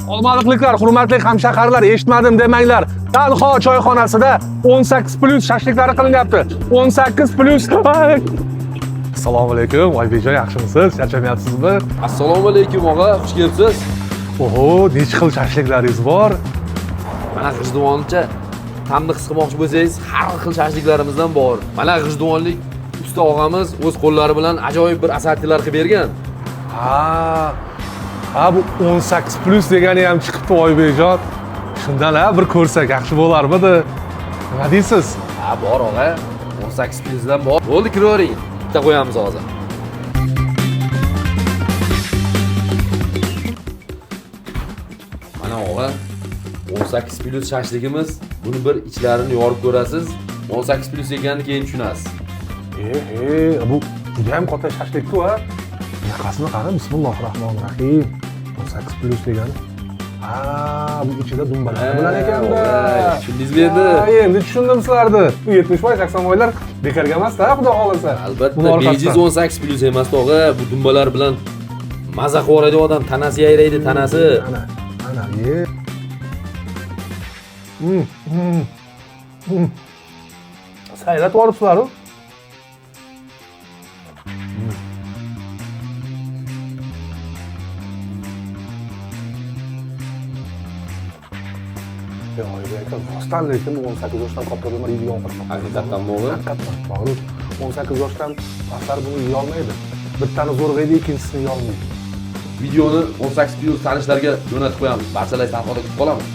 Olmaliqliklar, hurmatli hamshaharlar, eshitmadim demanglar. Talho choyxonasida 18+ shashliklari qilinyapti. 18+. Assalomu alaykum, Oybekjon, yaxshimisiz? Charchamayapsizmi? Assalomu alaykum og'a, xush kelibsiz. Oho, necha xil shashliklaringiz bor? Mana G'ijduvoncha ta'mni his qilmoqchi bo'lsangiz, har xil shashliklarimizdan bor. Mana G'ijduvonlik usta og'amiz o'z qo'llari bilan ajoyib bir asortilar qilib bergan. Ha, bu 18+ degani ham chiqibdi Oybekjon. Shundan bir ko'rsak yaxshi bo'larmidi? Nima deysiz? Ha, bor og'a. 18+ dan bor. Bo'ldi, kiravering. Bitta qo'yamiz hozir. Mana og'a, 18+ shashligimiz. Buni bir ichlarini yorib ko'rasiz. 18+ ekanini keyin tushunasiz. Bu juda ham katta shashlik-ku, ha? Bunaqasini qara, bismillahirrohmanirrohim. 18+ degani. Bu ichida dumbalar bilan ekanda. Tushundingizmi endi? Endi tushundim sizlarni. Bu 70-80 bekarga emas-da, xudo xolasa. Albatta, bejiz 18+ emas, og'a. Bu dumbalar bilan maza qilib odam tanasi yayraydi, tanasi. Ana, ye. Sayrat boribsizlar-ku. Rostdan lekin 18 yoshdan katta odamlar yeydigan ovqat. Haqiqatdan bo'g'i? Haqiqatdan. To'g'ri. 18 yoshdan pastlar buni yeya olmaydi. Bittani zo'rg'aydi, ikkinchisini yeya olmaydi. Videoni 18+ tanishlarga jo'natib qo'yamiz. Barchalar tanhoda kutib qolamiz.